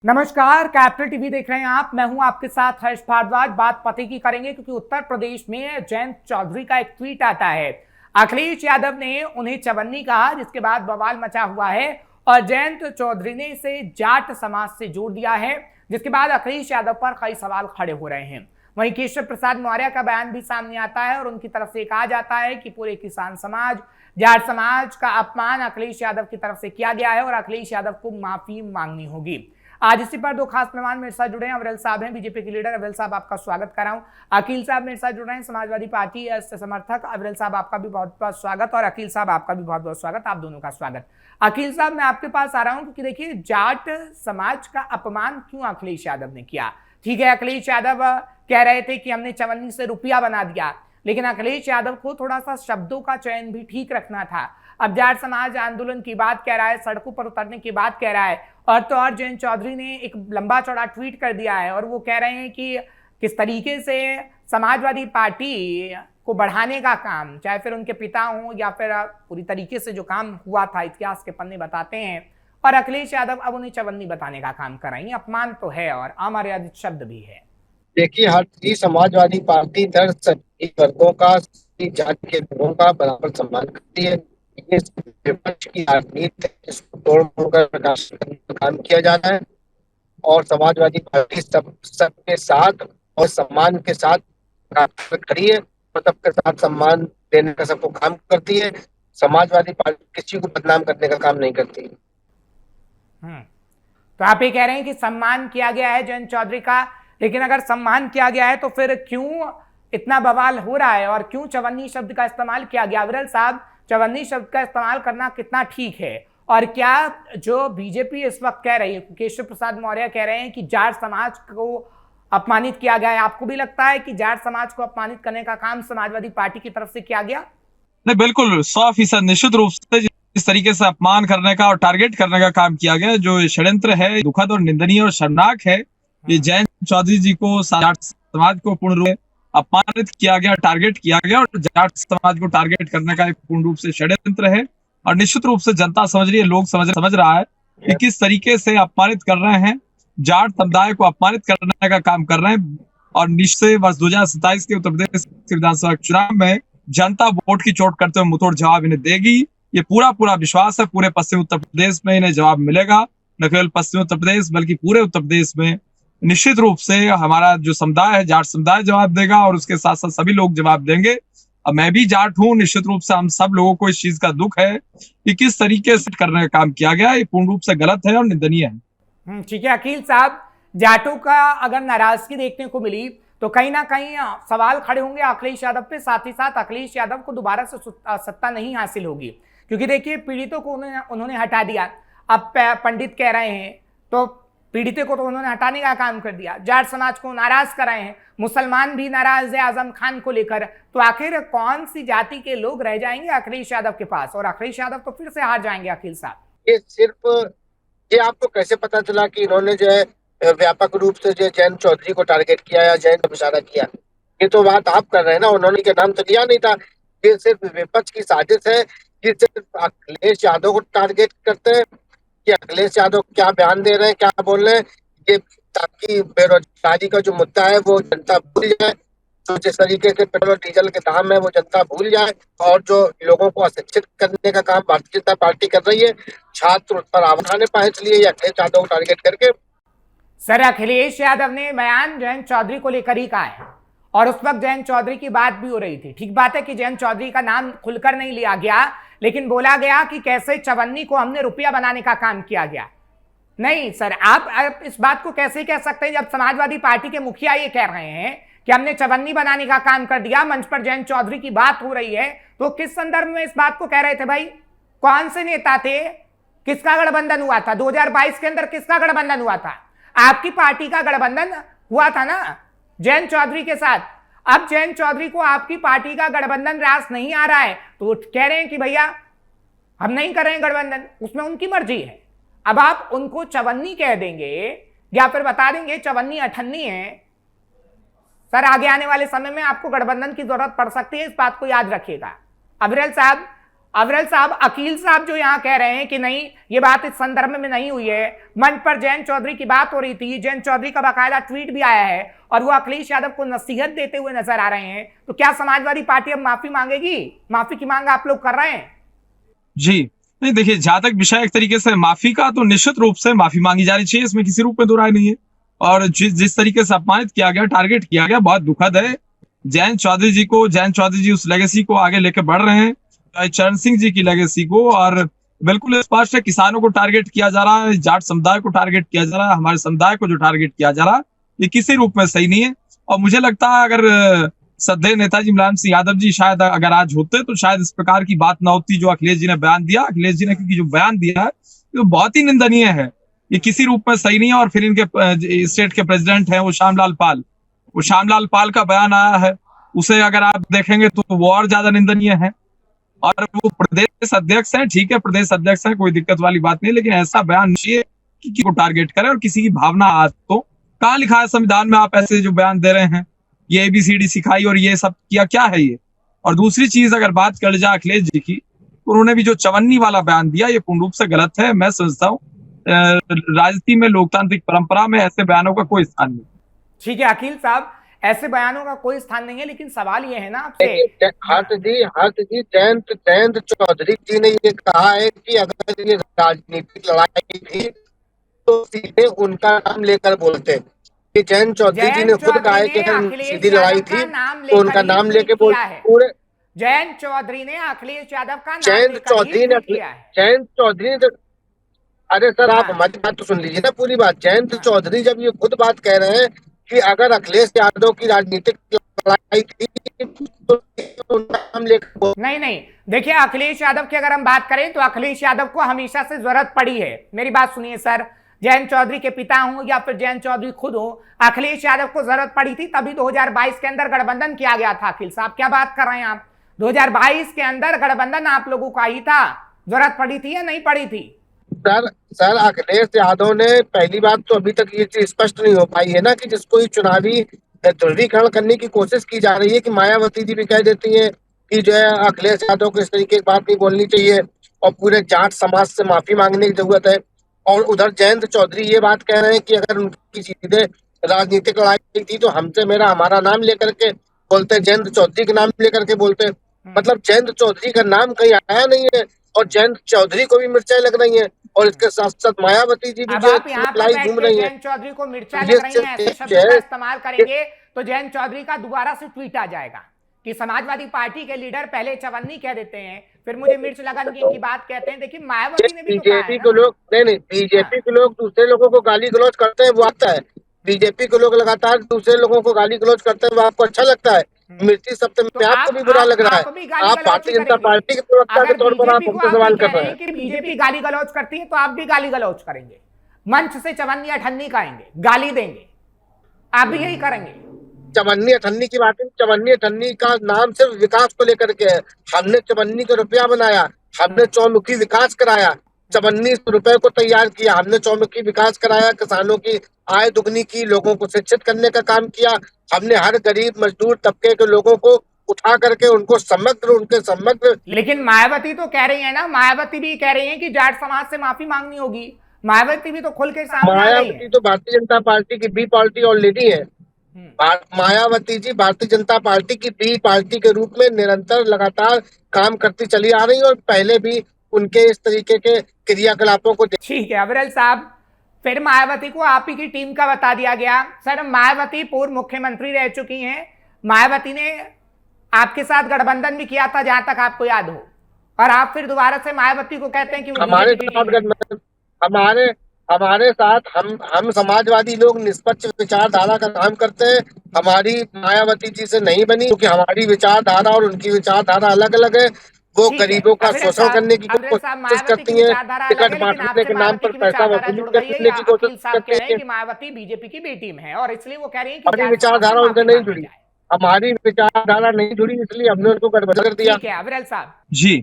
नमस्कार, capital TV देख रहे हैं आप। मैं हूं आपके साथ हर्ष भारद्वाज। बात पते की करेंगे क्योंकि उत्तर प्रदेश में जयंत चौधरी का एक ट्वीट आता है। अखिलेश यादव ने उन्हें चवन्नी कहा, जिसके बाद बवाल मचा हुआ है और जयंत चौधरी ने इसे जाट समाज से जोड़ दिया है, जिसके बाद अखिलेश यादव पर कई सवाल खड़े हो रहे हैं। वहीं केशव प्रसाद मौर्य का बयान भी सामने आता है और उनकी तरफ से कहा जाता है कि पूरे किसान समाज, जाट समाज का अपमान अखिलेश यादव की तरफ से किया गया है और अखिलेश यादव को माफी मांगनी होगी। आज इसी पर दो खास मेहमान मेरे साथ जुड़े हैं। अविरल साहब हैं, बीजेपी के लीडर। अविरल साहब, आपका स्वागत कर रहा हूं। अकील साहब मेरे साथ जुड़ रहे हैं, समाजवादी पार्टी से समर्थक। अविरल साहब, आपका भी बहुत बहुत स्वागत और अकील साहब, आपका भी बहुत बहुत स्वागत। आप दोनों का स्वागत। अकील साहब, मैं आपके पास आ रहा हूं क्योंकि देखिए, जाट समाज का अपमान क्यों अखिलेश यादव ने किया। ठीक है, अखिलेश यादव कह रहे थे कि हमने चवन्नी से रुपया बना दिया, लेकिन अखिलेश यादव को थोड़ा सा शब्दों का चयन भी ठीक रखना था। अब जाट समाज आंदोलन की बात कह रहा है, सड़कों पर उतरने की बात कह रहा है, और तो और जयंत चौधरी ने एक लंबा चौड़ा ट्वीट कर दिया है और वो कह रहे हैं कि किस तरीके से समाजवादी पार्टी को बढ़ाने का काम, चाहे फिर उनके पिता हों या फिर पूरी तरीके से जो काम हुआ था, इतिहास के पन्ने बताते हैं। और अखिलेश यादव अब उन्हें चवन्नी बताने का काम कर रहे हैं। अपमान तो है और अमर्यादित शब्द भी है। देखिए, हर ही समाजवादी पार्टी दर सभी वर्गों का, सभी जाति के लोगों का बराबर सम्मान करती है। ये विपक्ष की राजनीति है, इसको तोड़ मोड़ कर प्रकाश करने का काम किया जा रहा है और समाजवादी पार्टी सबके साथ और सम्मान के साथ काम खड़ी है और सबके साथ सम्मान देने का सबको काम करती है। समाजवादी पार्टी किसी को बदनाम करने का काम नहीं करती। तो आप ये कह रहे हैं कि सम्मान किया गया है जयंत चौधरी का, लेकिन अगर सम्मान किया गया है तो फिर क्यों इतना बवाल हो रहा है और क्यों चवन्नी शब्द का इस्तेमाल किया गया। अविरल साहब, चवन्नी शब्द का इस्तेमाल करना कितना ठीक है, और क्या जो बीजेपी इस वक्त कह रही है, केशव प्रसाद मौर्य कह रहे हैं कि जाट समाज को अपमानित किया गया है, आपको भी लगता है कि जाट समाज को अपमानित करने का काम समाजवादी पार्टी की तरफ से किया गया? नहीं, बिल्कुल 100% निश्चित रूप से इस तरीके से अपमान करने का और टारगेट करने का काम किया गया, जो षड्यंत्र है, दुखद और निंदनीय और शर्मनाक है। ये जयंत चौधरी जी को, जाट समाज को पूर्ण रूप से अपमानित किया गया, टारगेट किया गया और जाट समाज को टारगेट करने का एक पूर्ण रूप से षड्यंत्र है। और निश्चित रूप से जनता समझ रही है, लोग समझ रहा है कि किस तरीके से अपमानित कर रहे हैं, जाट समुदाय को अपमानित करने का काम कर रहे हैं। और निश्चय वर्ष 2027 के उत्तर प्रदेश विधानसभा चुनाव में जनता वोट की चोट करते हुए मुंहतोड़ जवाब इन्हें देगी। ये पूरा विश्वास है। पूरे पश्चिम उत्तर प्रदेश में इन्हें जवाब मिलेगा, न केवल पश्चिम उत्तर प्रदेश बल्कि पूरे उत्तर प्रदेश में निश्चित रूप से हमारा जो समुदाय है, जाट समुदाय जवाब देगा और उसके साथ साथ सभी लोग जवाब देंगे। अब मैं भी जाट हूं, निश्चित रूप से हम सब लोगों को इस चीज का दुख है कि किस तरीके से करने का काम किया गया, ये पूर्ण रूप से गलत है और निंदनीय है। ठीक है अकील साहब, जाटों का अगर नाराजगी देखने को मिली तो कहीं ना कहीं सवाल खड़े होंगे अखिलेश यादव पे, साथ ही साथ अखिलेश यादव को दोबारा से सत्ता नहीं हासिल होगी, क्योंकि देखिए पीड़ितों को उन्होंने हटा दिया। अब पंडित कह रहे हैं तो पीड़ितों को तो उन्होंने हटाने का काम कर दिया, जाट समाज को नाराज कर रहे हैं, मुसलमान भी नाराज है आजम खान को लेकर। तो आखिर कौन सी जाति के लोग रह जाएंगे अखिलेश यादव के पास, और अखिलेश यादव तो फिर से हार जाएंगे। अकील साहब, ये आपको कैसे पता चला कि इन्होंने जो है व्यापक रूप से जो जयंत चौधरी को टारगेट किया या जयंत को इशारा किया? ये तो बात आप कर रहे हैं ना, उन्होंने के नाम तो लिया नहीं था। ये सिर्फ विपक्ष की साजिश है कि सिर्फ अखिलेश यादव को टारगेट करते हैं कि अखिलेश यादव क्या बयान दे रहे हैं, क्या बोल रहे हैं, ये ताकि बेरोजगारी का जो मुद्दा है वो जनता भूल जाए, तो जिस तरीके से पेट्रोल और डीजल के दाम है वो जनता भूल जाए, और जो लोगों को अशिक्षित करने का काम भारतीय जनता पार्टी कर रही है, छात्र उस पर आवाज पाए, इसलिए अखिलेश यादव को टारगेट करके। सर, अखिलेश यादव ने बयान जयंत चौधरी को लेकर ही कहा है और उस वक्त जयंत चौधरी की बात भी हो रही थी। ठीक बात है कि जयंत चौधरी का नाम खुलकर नहीं लिया गया, लेकिन बोला गया कि कैसे चवन्नी को हमने रुपया बनाने का काम किया गया। नहीं सर, आप इस बात को कैसे कह सकते हैं जब समाजवादी पार्टी के मुखिया ये कह रहे हैं कि हमने चवन्नी बनाने का काम कर दिया, मंच पर जयंत चौधरी की बात हो रही है, तो किस संदर्भ में इस बात को कह रहे थे भाई? कौन से नेता थे? किसका गठबंधन हुआ था 2022 के अंदर? किसका गठबंधन हुआ था? आपकी पार्टी का गठबंधन हुआ था ना जयंत चौधरी के साथ। अब जयंत चौधरी को आपकी पार्टी का गठबंधन रास नहीं आ रहा है तो कह रहे हैं कि भैया हम नहीं कर रहे हैं गठबंधन, उसमें उनकी मर्जी है। अब आप उनको चवन्नी कह देंगे या फिर बता देंगे चवन्नी अठन्नी है, सर आगे आने वाले समय में आपको गठबंधन की जरूरत पड़ सकती है, इस बात को याद रखिएगा। अविरल साहब, अविरल साहब, अकील साहब जो यहाँ कह रहे हैं कि नहीं, ये बात इस संदर्भ में नहीं हुई है, मंच पर जयंत चौधरी की बात हो रही थी, जयंत चौधरी का बाकायदा ट्वीट भी आया है और वो अखिलेश यादव को नसीहत देते हुए नजर आ रहे हैं, तो क्या समाजवादी पार्टी अब माफी मांगेगी? माफी की मांग आप लोग कर रहे हैं? जी नहीं, देखिए जहां तक विषय एक तरीके से माफी का, तो निश्चित रूप से माफी मांगी जानी चाहिए, इसमें किसी रूप में दो राय नहीं है। और जिस तरीके से अपमानित किया गया, टारगेट किया गया, बहुत दुखद है। जयंत चौधरी जी उस लेगेसी को आगे लेकर बढ़ रहे हैं, चरण सिंह जी की लेगेसी को, और बिल्कुल स्पष्ट है किसानों को टारगेट किया जा रहा है, जाट समुदाय को टारगेट किया जा रहा है, हमारे समुदाय को जो टारगेट किया जा रहा है, ये किसी रूप में सही नहीं है। और मुझे लगता है अगर श्रद्धेय नेताजी मुलायम सिंह यादव जी शायद अगर आज होते तो शायद इस प्रकार की बात ना होती जो अखिलेश जी ने बयान दिया। अखिलेश जी ने क्योंकि जो बयान दिया है तो बहुत ही निंदनीय है, ये किसी रूप में सही नहीं है। और फिर इनके स्टेट के प्रेसिडेंट हैं वो श्यामलाल पाल का बयान आया है, उसे अगर आप देखेंगे तो वो और ज्यादा निंदनीय है। और वो प्रदेश अध्यक्ष हैं, ठीक है प्रदेश अध्यक्ष हैं, कोई दिक्कत वाली बात नहीं, लेकिन ऐसा बयान चाहिए कि को टारगेट करे और किसी की भावना आज तो कहाँ लिखा है संविधान में आप ऐसे जो बयान दे रहे हैं, ये ABCD सिखाई और ये सब किया, क्या है ये? और दूसरी चीज अगर बात कर जाए अखिलेश जी की, तो उन्होंने भी जो चवन्नी वाला बयान दिया ये पूर्ण रूप से गलत है। मैं समझता हूँ राजनीति में, लोकतांत्रिक परंपरा में ऐसे बयानों का कोई स्थान नहीं। ठीक है अकील साहब, ऐसे बयानों का कोई स्थान नहीं है, लेकिन सवाल ये है ना आपसे, हर्ष जी जयंत चौधरी जी ने ये कहा है कि अगर ये राजनीतिक लड़ाई थी तो सीधे उनका नाम लेकर बोलते। कि जयंत चौधरी जी ने खुद कहा है कि अगर सीधी लड़ाई थी तो उनका नाम लेके बोल पूरे। जयंत चौधरी ने अखिलेश यादव का नाम जयंत चौधरी ने अरे सर आप हमारी बात तो सुन लीजिए ना पूरी बात। जयंत चौधरी जब ये खुद बात कह रहे हैं कि अगर अखिलेश यादव की राजनीतिक लड़ाई थी तो नाम लेकर नहीं, देखिए अखिलेश यादव की अगर हम बात करें तो अखिलेश यादव को हमेशा से जरूरत पड़ी है। मेरी बात सुनिए सर, जयंत चौधरी के पिता हूं या फिर जयंत चौधरी खुद हो, अखिलेश यादव को जरूरत पड़ी थी, तभी 2022 के अंदर गठबंधन किया गया था। अखिल साहब क्या बात कर रहे हैं आप? 2022 के अंदर गठबंधन आप लोगों का ही था, जरूरत पड़ी थी या नहीं पड़ी थी? सर अखिलेश यादव ने, पहली बात तो अभी तक ये चीज स्पष्ट नहीं हो पाई है ना कि जिसको ये चुनावी ध्रुवीकरण करने की कोशिश की जा रही है, कि मायावती जी भी कह देती है कि जो है अखिलेश यादव को इस तरीके की बात नहीं बोलनी चाहिए और पूरे जाट समाज से माफी मांगने की जरूरत है। और उधर जयंत चौधरी ये बात कह रहे हैं कि अगर उनकी सीधे राजनीतिक लड़ाई थी तो हमसे हमारा नाम लेकर के बोलते, जयंत चौधरी के नाम लेकर के बोलते। मतलब जयंत चौधरी का नाम कहीं आया नहीं है और जयंत चौधरी को भी मिर्चाएं लग रही हैं और इसके साथ साथ मायावती जी भी जो घूम रही है। जयंत चौधरी को मिर्चा लग रही है, ऐसे शब्द का इस्तेमाल करेंगे तो जयंत चौधरी का दोबारा से ट्वीट आ जाएगा कि समाजवादी पार्टी के लीडर पहले चवन्नी कह देते हैं, फिर मुझे मिर्च लगन की बात कहते हैं। देखिए मायावती ने भी बीजेपी को लोग बीजेपी के लोग दूसरे लोगों को गाली गलौज करते हैं, वो आता है। बीजेपी के लोग लगातार दूसरे लोगों को गाली गलौज करते हैं, वो आपको अच्छा लगता है? मिर्ची शब्द में आपको भी बुरा लग रहा है। आप भारतीय जनता पार्टी के प्रवक्ता के तौर पर आप हमसे सवाल कर रहे हैं कि बीजेपी गाली गलौज करती है, तो आप भी गाली गलौज करेंगे, मंच से चवन्नी अठन्नी कहेंगे, गाली देंगे, आप भी यही करेंगे? चवन्नी अठन्नी की बात है, चवन्नी अठन्नी का नाम सिर्फ विकास को लेकर के है। हमने चवन्नी का रुपया बनाया, हमने चौमुखी विकास कराया, 54 रुपए को तैयार किया, हमने चौमुखी विकास कराया, किसानों की आय दुगनी की, लोगों को शिक्षित करने का काम किया। हमने हर गरीब मजदूर तबके के लोगों को उठा करके उनको समग्र। लेकिन मायावती तो कह रही है ना, मायावती भी कह रही है कि जाट समाज से माफी मांगनी होगी। मायावती भी तो खुल के सामने आ रही है। मायावती तो भारतीय जनता पार्टी की बी पार्टी ऑलरेडी है। मायावती जी भारतीय जनता पार्टी की बी पार्टी के रूप में निरंतर लगातार काम करती चली आ रही है और पहले भी उनके इस तरीके के क्रियाकलापों को। ठीक है अविरल साहब, फिर मायावती को आप ही की टीम का बता दिया गया। सर मायावती पूर्व मुख्यमंत्री रह चुकी हैं, मायावती ने आपके साथ गठबंधन भी किया था जहां तक आपको याद हो, और आप फिर दोबारा से मायावती को कहते हैं कि हमारे साथ हम समाजवादी लोग निष्पक्ष विचारधारा का काम करते हैं। हमारी मायावती जी से नहीं बनी क्योंकि हमारी विचारधारा और उनकी विचारधारा अलग अलग है। वो गरीबों का शोषण करने की कोशिश करती हैं, टिकट बांटने के नाम पर पैसा वसूली करने की कोशिश करती हैं। मायावती बीजेपी की बी टीम है और इसलिए वो कह रही है हमारी विचारधारा उनसे नहीं जुड़ी, हमारी विचारधारा नहीं जुड़ी, इसलिए हमने उनको गठबंधन कर दिया। ठीक है अविरल साहब जी,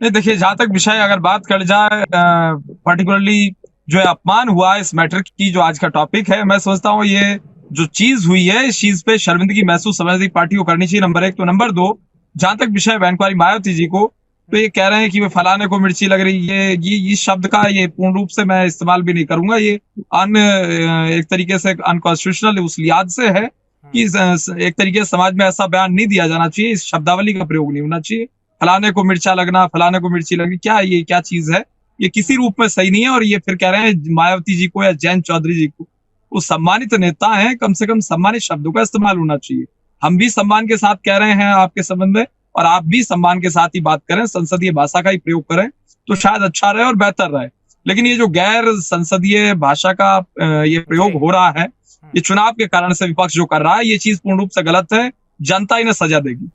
देखिए जहां तक विषय अगर बात कर जाए पर्टिकुलरली जो है अपमान हुआ इस मैटर की, जो आज का टॉपिक है, मैं समझता हूँ ये जो चीज हुई है इस चीज पे शर्मिंदगी महसूस समाजवादी पार्टी को करनी चाहिए, नंबर 1। तो नंबर 2, जहां तक विषय बहन कुमारी मायावती जी को, तो ये कह रहे हैं कि वे फलाने को मिर्ची लग रही है। ये इस शब्द का ये पूर्ण रूप से मैं इस्तेमाल भी नहीं करूंगा। ये एक तरीके से अनकॉन्स्टिट्यूशनल उस लिहाज से है कि एक तरीके से समाज में ऐसा बयान नहीं दिया जाना चाहिए, इस शब्दावली का प्रयोग नहीं होना चाहिए। फलाने को मिर्चा लगना, फलाने को मिर्ची लगनी, क्या चीज है, ये किसी रूप में सही नहीं है। और ये फिर कह रहे हैं मायावती जी को या जयंत चौधरी जी को, वो सम्मानित नेता हैं, कम से कम सम्मानित शब्दों का इस्तेमाल होना चाहिए। हम भी सम्मान के साथ कह रहे हैं आपके संबंध में, और आप भी सम्मान के साथ ही बात करें, संसदीय भाषा का ही प्रयोग करें, तो शायद अच्छा रहे और बेहतर रहे। लेकिन ये जो गैर संसदीय भाषा का ये प्रयोग हो रहा है, ये चुनाव के कारण से विपक्ष जो कर रहा है, ये चीज पूर्ण रूप से गलत है। जनता इन्हें सजा देगी।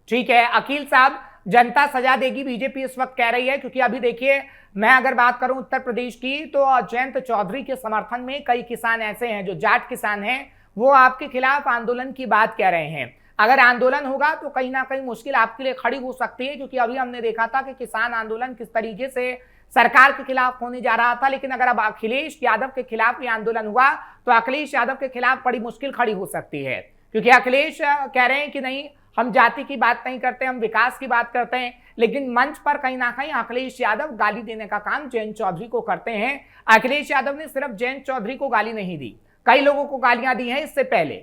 ठीक है अकील साहब, जनता सजा देगी बीजेपी इस वक्त कह रही है, क्योंकि अभी देखिए मैं अगर बात करूं उत्तर प्रदेश की, तो जयंत चौधरी के समर्थन में कई किसान ऐसे हैं जो जाट किसान हैं, वो आपके खिलाफ आंदोलन की बात कह रहे हैं। अगर आंदोलन होगा तो कहीं ना कहीं मुश्किल आपके लिए खड़ी हो सकती है, क्योंकि अभी हमने देखा था कि किसान आंदोलन किस तरीके से सरकार के खिलाफ होने जा रहा था। लेकिन अगर अब अखिलेश यादव के खिलाफ ये आंदोलन हुआ तो अखिलेश यादव के खिलाफ बड़ी मुश्किल खड़ी हो सकती है, क्योंकि अखिलेश कह रहे हैं कि नहीं, हम जाति की बात नहीं करते, हम विकास की बात करते हैं। लेकिन मंच पर कहीं ना कहीं अखिलेश यादव गाली देने का काम जयंत चौधरी को करते हैं। अखिलेश यादव ने सिर्फ जयंत चौधरी को गाली नहीं दी, कई लोगों को गालियां दी हैं इससे पहले,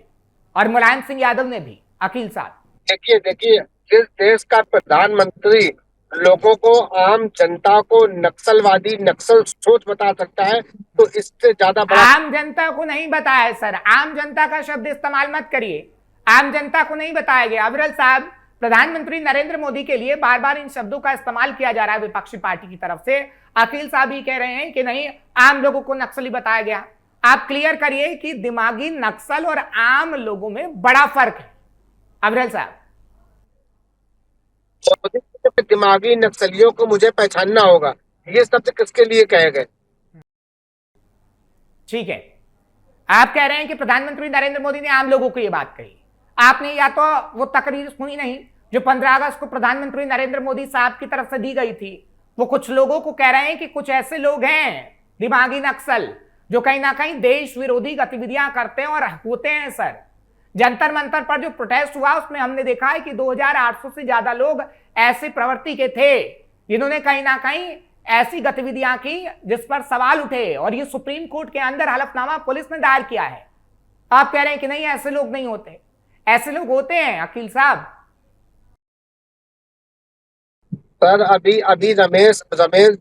और मुलायम सिंह यादव ने भी। अकील साहब देखिए जिस देश का प्रधानमंत्री लोगों को, आम जनता को नक्सलवादी, नक्सल सोच बता सकता है, तो इससे ज्यादा बड़ा आम जनता को नहीं बताया है सर, आम जनता का शब्द इस्तेमाल मत करिए, आम जनता को नहीं बताया गया। अविरल साहब, प्रधानमंत्री नरेंद्र मोदी के लिए बार बार इन शब्दों का इस्तेमाल किया जा रहा है विपक्षी पार्टी की तरफ से। अकील साहब ही कह रहे हैं कि नहीं, आम लोगों को नक्सली बताया गया। आप क्लियर करिए कि दिमागी नक्सल और आम लोगों में बड़ा फर्क है। अविरल साहब, दिमागी नक्सलियों को मुझे पहचानना होगा, ये शब्द किसके लिए कहे गए? ठीक है, आप कह रहे हैं कि प्रधानमंत्री नरेंद्र मोदी ने आम लोगों को यह बात कही। आपने या तो वो तकरीर सुनी नहीं जो 15 अगस्त को प्रधानमंत्री नरेंद्र मोदी साहब की तरफ से दी गई थी। वो कुछ लोगों को कह रहे हैं कि कुछ ऐसे लोग हैं दिमागी नक्सल जो कहीं ना कहीं देश विरोधी गतिविधियां करते हैं और होते हैं। सर, जंतर मंतर पर जो प्रोटेस्ट हुआ उसमें हमने देखा है कि 2800 से ज्यादा लोग ऐसे प्रवृत्ति के थे जिन्होंने कहीं ना कहीं ऐसी गतिविधियां की जिस पर सवाल उठे, और ये सुप्रीम कोर्ट के अंदर हलफनामा पुलिस ने दायर किया है। आप कह रहे हैं कि नहीं, ऐसे लोग नहीं होते, ऐसे लोग होते हैं। अकील साहब, सर अभी रमेश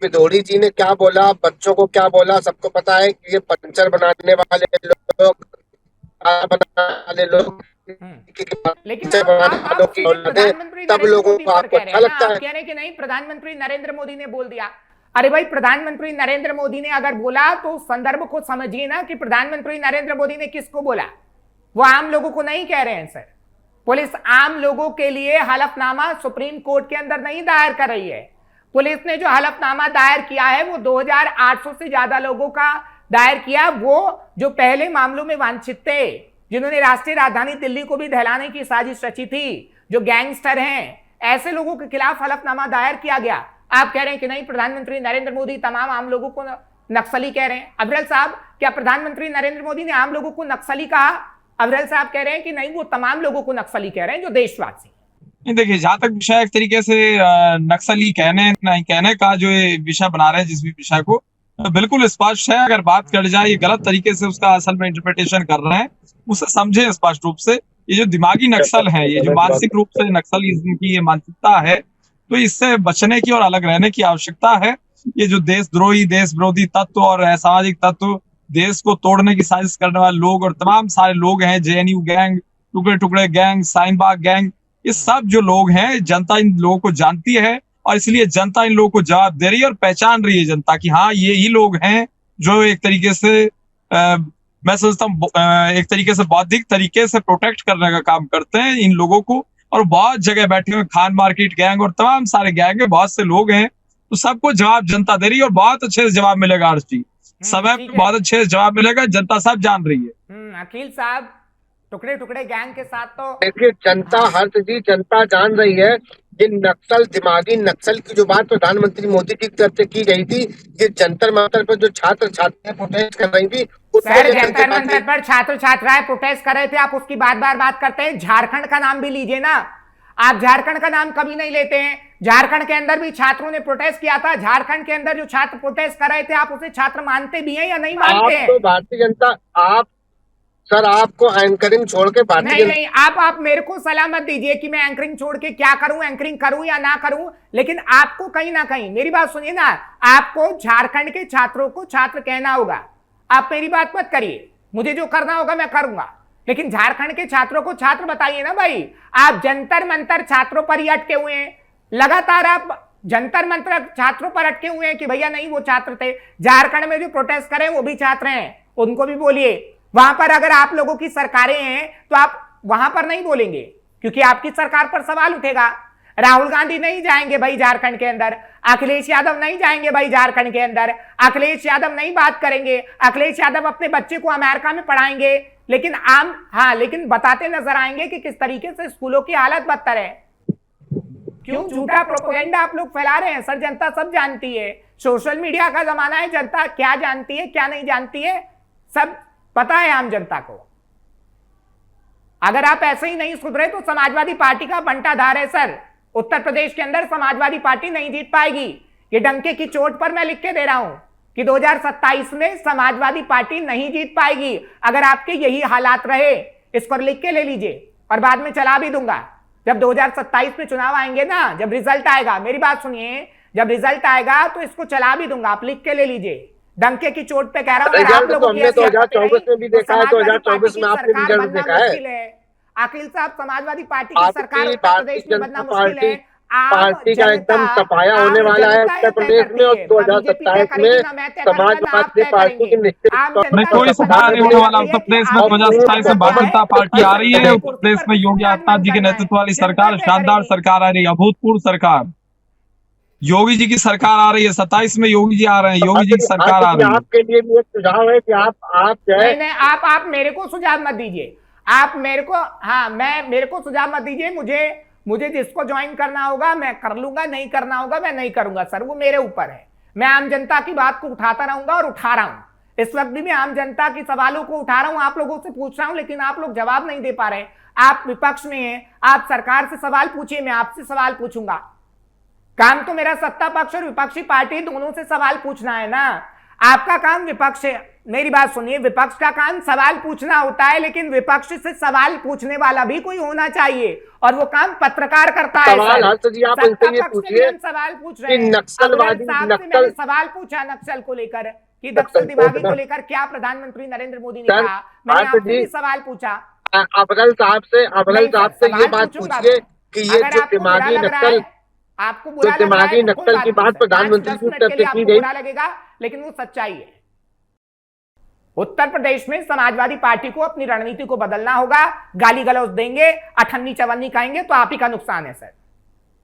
बिधोड़ी जी ने क्या बोला, बच्चों को क्या बोला, सबको पता है कि ये पंचर बनाने वाले लोग लेकिन तब लोगों को आपको अच्छा लगता है। कह रहे कि नहीं, प्रधानमंत्री नरेंद्र मोदी ने बोल दिया। अरे भाई, प्रधानमंत्री नरेंद्र मोदी ने अगर बोला तो संदर्भ को समझिए ना कि प्रधानमंत्री नरेंद्र मोदी ने किसको बोला। वो आम लोगों को नहीं कह रहे हैं सर। पुलिस आम लोगों के लिए हलफनामा सुप्रीम कोर्ट के अंदर नहीं दायर कर रही है। पुलिस ने जो हलफनामा दायर किया है वो 2800 से ज्यादा लोगों का दायर किया, वो जो पहले मामलों में वांछित थे, जिन्होंने राष्ट्रीय राजधानी दिल्ली को भी दहलाने की साजिश रची थी, जो गैंगस्टर हैं, ऐसे लोगों के खिलाफ हलफनामा दायर किया गया। आप कह रहे हैं कि नहीं, प्रधानमंत्री नरेंद्र मोदी तमाम आम लोगों को नक्सली कह रहे हैं। अविरल साहब, क्या प्रधानमंत्री नरेंद्र मोदी ने आम लोगों को नक्सली कहा? अविरल साहब कह रहे हैं कि नहीं, वो तमाम लोगों को नक्सली कह रहे हैं जो देशवासी। देखिए, जहां तक विषय एक तरीके से नक्सली कहने नहीं कहने का जो ये विषय बना रहे हैं, जिस भी विषय को, बिल्कुल स्पष्ट है। अगर बात कर जाए, ये गलत तरीके से उसका असल में इंटरप्रिटेशन कर रहे हैं, उसे समझे स्पष्ट रूप से। ये जो दिमागी नक्सल है, ये जो मानसिक रूप से नक्सलिज्म की ये मानसिकता है, तो इससे बचने की और अलग रहने की आवश्यकता है। ये जो देशद्रोही, देश विरोधी तत्व और असामाजिक तत्व, देश को तोड़ने की साजिश करने वाले लोग और तमाम सारे लोग हैं, जेएनयू गैंग, टुकड़े टुकड़े गैंग, शाहीनबाग गैंग, ये सब जो लोग हैं, जनता इन लोगों को जानती है, और इसलिए जनता इन लोगों को जवाब दे रही है और पहचान रही है जनता की हाँ, ये ही लोग हैं जो एक तरीके से मैं समझता हूँ एक तरीके से बौद्धिक तरीके से प्रोटेक्ट करने का काम करते हैं इन लोगों को। और बहुत जगह बैठे हुए खान मार्केट गैंग और तमाम सारे गैंग में बहुत से लोग हैं, तो सबको जवाब जनता दे रही है और बहुत अच्छे से जवाब मिलेगा। हर चीज समय पे बहुत अच्छे से जवाब मिलेगा, जनता सब जान रही है। अकील साहब, टुकड़े टुकड़े गैंग के साथ तो देखिए, जनता हर चीज जनता जान रही है। ये नक्सल, दिमागी नक्सल की जो बात प्रधानमंत्री मोदी जी की तरफ से की गई थी, ये जंतर मंतर पर जो छात्र छात्राएं प्रोटेस्ट कर रही थी, सर, जंतर मंतर पर छात्र छात्राएं प्रोटेस्ट कर रहे थे, आप उसकी बार बार बात करते हैं। झारखंड का नाम भी लीजिए ना। आप झारखंड का नाम कभी नहीं लेते हैं। झारखंड के अंदर भी छात्रों ने प्रोटेस्ट किया था। झारखंड के अंदर जो छात्र प्रोटेस्ट कर रहे थे, आप उसे छात्र मानते भी हैं या नहीं मानते हैं? आप तो भारतीय जनता, आप सर आपको एंकरिंग छोड़ के भारतीय नहीं, आप मेरे को सलाह मत दीजिए कि मैं एंकरिंग छोड़ के क्या करूं, एंकरिंग करूं या ना करूं। लेकिन आपको कहीं ना कहीं, मेरी बात सुनिए ना, आपको झारखंड के छात्रों को छात्र कहना होगा। आप मेरी बात मत करिए, मुझे जो करना होगा मैं करूंगा, लेकिन झारखंड के छात्रों को छात्र बताइए ना भाई। आप जंतर मंतर छात्रों पर ही अटके हुए हैं, लगातार आप जंतर मंतर छात्रों पर अटके हुए हैं कि भैया नहीं वो छात्र थे। झारखंड में जो प्रोटेस्ट करें वो भी छात्र हैं, उनको भी बोलिए। वहां पर अगर आप लोगों की सरकारें हैं तो आप वहां पर नहीं बोलेंगे, क्योंकि आपकी सरकार पर सवाल उठेगा। राहुल गांधी नहीं जाएंगे भाई झारखंड के अंदर, अखिलेश यादव नहीं जाएंगे भाई झारखंड के अंदर, अखिलेश यादव नहीं बात करेंगे। अखिलेश यादव अपने बच्चे को अमेरिका में पढ़ाएंगे, लेकिन बताते नजर आएंगे कि किस तरीके से स्कूलों की हालत बदतर है। क्यों झूठा प्रोपेगेंडा आप लोग फैला रहे हैं सर? जनता सब जानती है, सोशल मीडिया का जमाना है, जनता क्या जानती है क्या नहीं जानती है सब पता है आम जनता को। अगर आप ऐसे ही नहीं सुधरे तो समाजवादी पार्टी का बंटाधार है सर। उत्तर प्रदेश के अंदर समाजवादी पार्टी नहीं जीत पाएगी। ये डंके की चोट पर मैं लिख के दे रहा हूं कि 2027 में समाजवादी पार्टी नहीं जीत पाएगी अगर आपके यही हालात रहे। इसको लिख के ले लीजिए और बाद में चला भी दूंगा। जब 2027 में चुनाव आएंगे ना, जब रिजल्ट आएगा, मेरी बात सुनिए, जब रिजल्ट आएगा तो इसको चला भी दूंगा, आप लिख के ले लीजिए। डंके की चोट पे कह रहा हूं। रिजल्ट तो हमने 2024 में भी देखा है, 2024 में आपने रिजल्ट देखा है। अखिल साहब, समाजवादी पार्टी की सरकार उत्तर प्रदेश में बनना मुश्किल है। पार्टी का एकदम सफाया होने वाला है उत्तर प्रदेश में, और 2027 में समाजवादी पार्टी की निश्चित में कोई सफाया नहीं होने वाला। उत्तर प्रदेश में 2027 में भारतीय जनता पार्टी आ रही है। उत्तर प्रदेश में योगी आदित्यनाथ जी के नेतृत्व वाली सरकार शानदार सरकार आ रही है, अभूतपूर्व सरकार। योगी जी की सरकार आ रही है, 27 में योगी जी आ रहे हैं, योगी जी की सरकार आ रही है। आपके लिए भी एक सुझाव है कि आप नहीं, आप मेरे को सुझाव मत दीजिए। आप मेरे को सुझाव मत दीजिए। मुझे जिसको ज्वाइन करना होगा मैं कर लूंगा, नहीं करना होगा मैं नहीं करूंगा सर, वो मेरे ऊपर है। मैं आम जनता की बात को उठाता रहूंगा और उठा रहा हूं। इस वक्त भी मैं आम जनता की सवालों को उठा रहा हूं, आप लोगों से पूछ रहा हूं, लेकिन आप लोग जवाब नहीं दे पा रहे। आप विपक्ष में हैं, आप सरकार से सवाल पूछिए, मैं आपसे सवाल पूछूंगा। काम तो मेरा सत्ता पक्ष और विपक्षी पार्टी दोनों से सवाल पूछना है ना। आपका काम विपक्ष है, मेरी बात सुनिए, विपक्ष का काम सवाल पूछना होता है, लेकिन विपक्ष से सवाल पूछने वाला भी कोई होना चाहिए, और वो काम पत्रकार करता है। सवाल जी आप इनसे ये पूछिए, सवाल पूछ रहे हैं, नक्सलवादी मैंने सवाल पूछा नक्सल को लेकर कि नक्सल दिमागी को लेकर क्या प्रधानमंत्री नरेंद्र मोदी ने कहा। मैंने आपसे भी सवाल पूछा। अफजल साहब से ये बात पूछिए कि ये जो दिमागी नक्सल, आपको तो दिमागी नक्सल की बात प्रधानमंत्री की तरफ से की गई, लगेगा लेकिन वो सच्चाई है। उत्तर प्रदेश में समाजवादी पार्टी को अपनी रणनीति को बदलना होगा। गाली गलौज देंगे, अठन्नी चवन्नी कहेंगे तो आप ही का नुकसान है सर।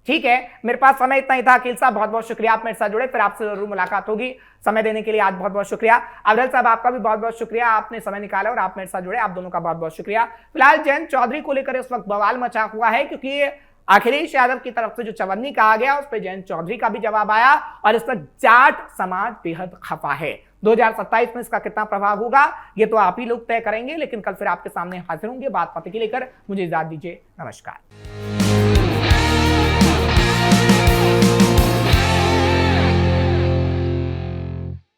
ठीक है, मेरे पास समय इतना ही था। अखिल साहब बहुत बहुत शुक्रिया, आप मेरे साथ जुड़े, फिर आपसे जरूर मुलाकात होगी। समय देने के लिए आज बहुत बहुत शुक्रिया। अफजल साहब आपका भी बहुत बहुत शुक्रिया, आपने समय निकाला और आप मेरे साथ जुड़े, आप दोनों का बहुत बहुत शुक्रिया। फिलहाल जयंत चौधरी को लेकर इस वक्त बवाल मचा हुआ है, क्योंकि अखिलेश यादव की तरफ से जो चवन्नी कहा गया उस पर जयंत चौधरी का भी जवाब आया, और इस पर जाट समाज बेहद खफा है। 2027 में इसका कितना प्रभाव होगा ये तो आप ही लोग तय करेंगे, लेकिन कल फिर आपके सामने हाजिर होंगे बात पते की लेकर। मुझे इजाजत दीजिए, नमस्कार।